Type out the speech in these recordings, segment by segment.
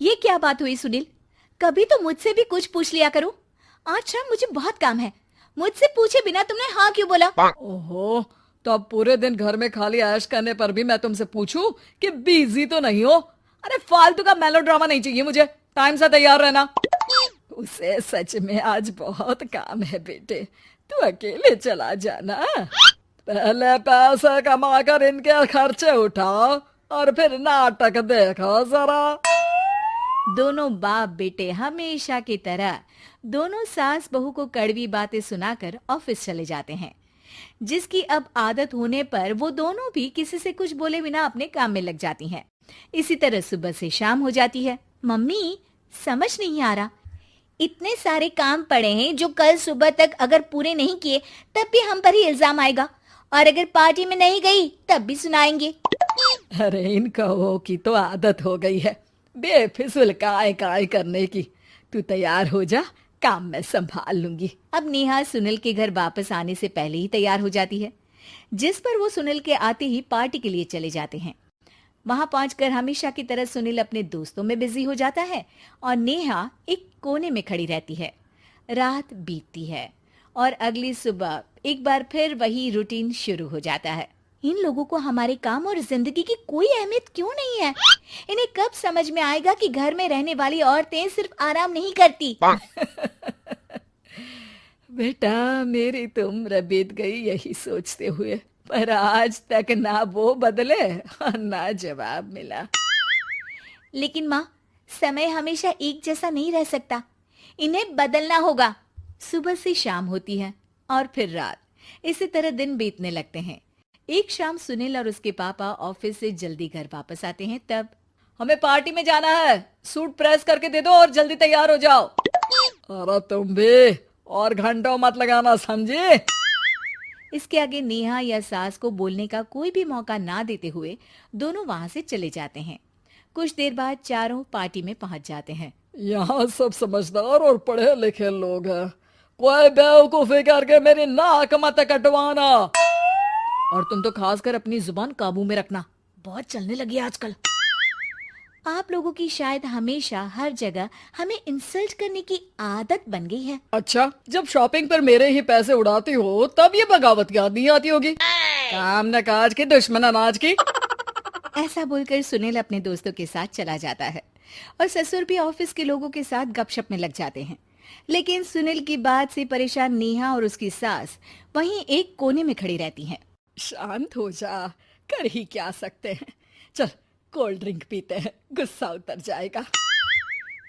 ये क्या बात हुई सुनील? कभी तो मुझसे भी कुछ पूछ लिया करो। आज शाम मुझे बहुत काम है। मुझसे पूछे बिना तुमने हाँ क्यों बोला? ओहो, तो अब पूरे दिन घर में खाली ऐश करने पर भी मैं तुमसे पूछूं कि बिजी तो नहीं हो? अरे फालतू का मेलोड्रामा नहीं चाहिए मुझे। टाइम से तैयार रहना। उसे सच में आज बहुत काम है बेटे, तू अकेले चला जाना। पहले पैसे कमाकर इनके खर्चे उठाओ और फिर नाटक देखो जरा। दोनों बाप बेटे हमेशा की तरह दोनों सास बहू को कड़वी बातें सुनाकर ऑफिस चले जाते हैं, जिसकी अब आदत होने पर वो दोनों भी किसी से कुछ बोले बिना अपने काम में लग जाती हैं। इसी तरह सुबह से शाम हो जाती है। मम्मी, समझ नहीं आ रहा, इतने सारे काम पड़े हैं जो कल सुबह तक अगर पूरे नहीं किए तब भी हम पर ही इल्जाम आएगा, और अगर पार्टी में नहीं गई तब भी सुनाएंगे। अरे इन कहो की तो आदत हो गई है बेफिजुल काय काय करने की। तू तैयार हो जा, काम मैं संभाल लूंगी। अब नेहा सुनील के घर वापस आने से पहले ही तैयार हो जाती है, जिस पर वो सुनील के आते ही पार्टी के लिए चले जाते हैं। वहां पहुंचकर हमेशा की तरह सुनील अपने दोस्तों में बिजी हो जाता है और नेहा एक कोने में खड़ी रहती है। रात बीतती है और अगली सुबह एक बार फिर वही रूटीन शुरू हो जाता है। इन लोगों को हमारे काम और जिंदगी की कोई अहमियत क्यों नहीं है? इन्हें कब समझ में आएगा कि घर में रहने वाली औरतें सिर्फ आराम नहीं करती। बेटा मेरी तो उम्र बीत गई यही सोचते हुए, पर आज तक ना वो बदले और ना जवाब मिला। लेकिन माँ, समय हमेशा एक जैसा नहीं रह सकता, इन्हें बदलना होगा। सुबह से शाम होती है और फिर रात। इसी तरह दिन बीतने लगते हैं। एक शाम सुनील और उसके पापा ऑफिस से जल्दी घर वापस आते हैं। तब हमें पार्टी में जाना है, सूट प्रेस करके दे दो और जल्दी तैयार हो जाओ। अरे तुम भी और घंटों मत लगाना, समझे? इसके आगे नेहा या सास को बोलने का कोई भी मौका ना देते हुए दोनों वहां से चले जाते हैं। कुछ देर बाद चारों पार्टी में पहुंच जाते हैं। यहाँ सब समझदार और पढ़े लिखे लोग हैं, कोई बेवकूफी करके मेरी नाक मत कटवाना। और तुम तो खासकर अपनी जुबान काबू में रखना, बहुत चलने लगी है आजकल। आप लोगों की शायद हमेशा हर जगह हमें इंसल्ट करने की आदत बन गई है। अच्छा, जब शॉपिंग पर मेरे ही पैसे उड़ाती हो तब ये बगावत याद नहीं आती होगी। काम न काज की, दुश्मन अनाज की। ऐसा बोलकर सुनील अपने दोस्तों के साथ चला जाता है और ससुर भी ऑफिस के लोगों के साथ गपशप में लग जाते हैं। लेकिन सुनील की बात से परेशान नेहा और उसकी सास वहीं एक कोने में खड़ी रहती हैं। शांत हो जा, कर ही क्या सकते हैं। चल कोल्ड ड्रिंक पीते हैं, गुस्सा उतर जाएगा।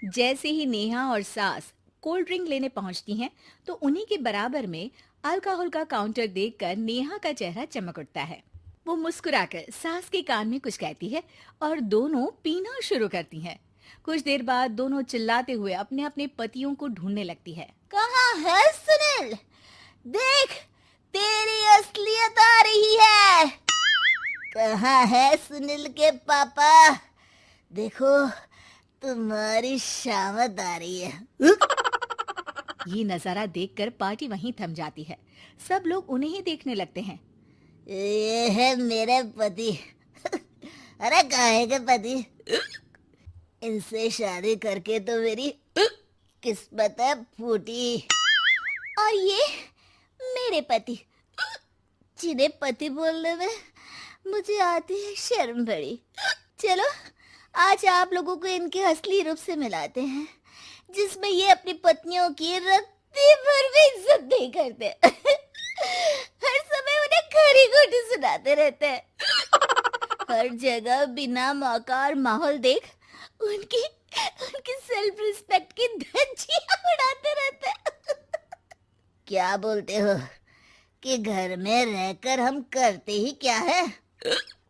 जैसे ही नेहा और सास कोल्ड ड्रिंक लेने पहुंचती हैं, तो उन्हीं के बराबर में अल्कोहल का काउंटर देखकर नेहा का चेहरा चमक उठता है। वो मुस्कुराकर सास के कान में कुछ कहती है और दोनों पीना शुरू करती हैं। कुछ देर बाद दोनों चिल्लाते हुए अपने अपने पतियों को ढूंढने लगती है। कहाँ है सुनील? देख, तेरी असलियत आ रही है। कहाँ है सुनील के पापा? देखो, तुम्हारी शामत आ रही है। ये नजारा देखकर पार्टी वहीं थम जाती है। सब लोग उन्हें ही देखने लगते हैं। ये है मेरे पति। अरे काहे के पति? इनसे शादी करके तो मेरी किस्मत है फूटी। और ये मेरे पति, जिन्हें पति बोलने में मुझे आती है शर्म बड़ी। चलो आज आप लोगों को इनके असली रूप से मिलाते हैं, जिसमें ये अपनी पत्नियों की रत्ती भर भी इज्जत नहीं करते। हर समय उन्हें खरी खोटी सुनाते रहते हैं। हर जगह बिना मौका और माहौल देख उनकी उनकी सेल्फ रिस्पेक्ट की धज्जियां उड़ाते रहते हैं। क्या बोलते हो कि घर में रहकर हम करते ही क्या है?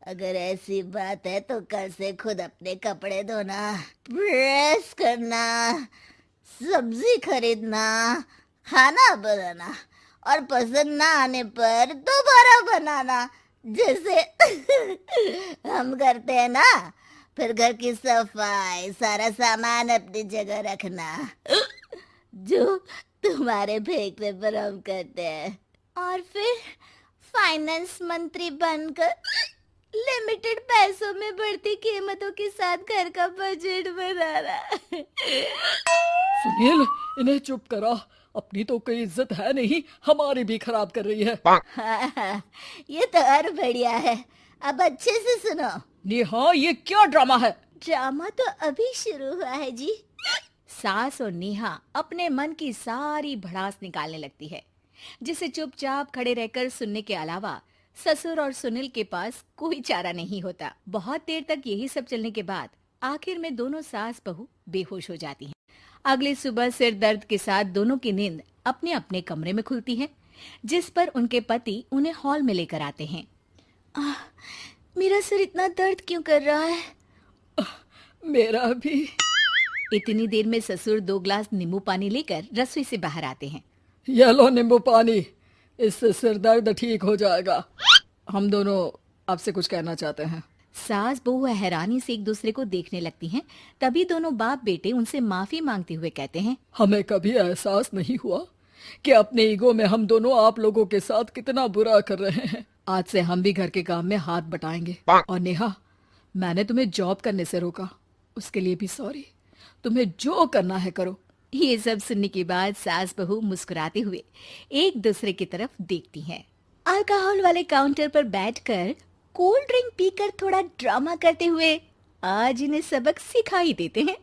अगर ऐसी बात है तो कल से खुद अपने कपड़े धोना, प्रेस करना, सब्जी खरीदना, खाना बनाना और पसंद ना आने पर दोबारा बनाना, जैसे हम करते हैं ना। फिर घर की सफाई, सारा सामान अपनी जगह रखना, जो तुम्हारे फेंकने पर हम करते हैं। और फिर फाइनेंस मंत्री बनकर लिमिटेड पैसों में बढ़ती कीमतों के साथ घर का बजट बनाना। सुनील, इन्हें चुप करा। अपनी तो कोई इज्जत है नहीं, हमारी भी खराब कर रही है। हाँ, ये तो और बढ़िया है। अब अच्छे से सुनो। नेहा, ये क्या ड्रामा है? ड्रामा तो अभी शुरू हुआ है जी। सास और नेहा अपने मन की सारी भड़ास निकालने लगती है, जिसे चुपचाप खड़े रहकर सुनने के अलावा ससुर और सुनील के पास कोई चारा नहीं होता। बहुत देर तक यही सब चलने के बाद आखिर में दोनों सास बहू बेहोश हो जाती हैं। अगली सुबह सिर दर्द के साथ दोनों की नींद अपने अपने कमरे में खुलती है, जिस पर उनके पति उन्हें हॉल में लेकर आते हैं। मेरा सिर इतना दर्द क्यों कर रहा है? मेरा भी। इतनी देर में ससुर 2 गिलास नींबू पानी लेकर रसोई से बाहर आते हैं। ये लो नींबू पानी, इससे सिर दर्द ठीक हो जाएगा। हम दोनों आपसे कुछ कहना चाहते हैं। सास बहू हैरानी से एक दूसरे को देखने लगती हैं। तभी दोनों बाप बेटे उनसे माफी मांगते हुए कहते हैं, हमें कभी एहसास नहीं हुआ कि अपने ईगो में हम दोनों आप लोगों के साथ कितना बुरा कर रहे हैं। आज से हम भी घर के काम में हाथ बटाएंगे। और नेहा, मैंने तुम्हें जॉब करने से रोका, उसके लिए भी सॉरी। तुम्हें जो करना है करो। ये सब सुनने के बाद सास बहू मुस्कुराते हुए एक दूसरे की तरफ देखती हैं। अल्कोहल वाले काउंटर पर बैठकर कोल्ड ड्रिंक पीकर थोड़ा ड्रामा करते हुए आज इन्हें सबक सिखा ही देते हैं।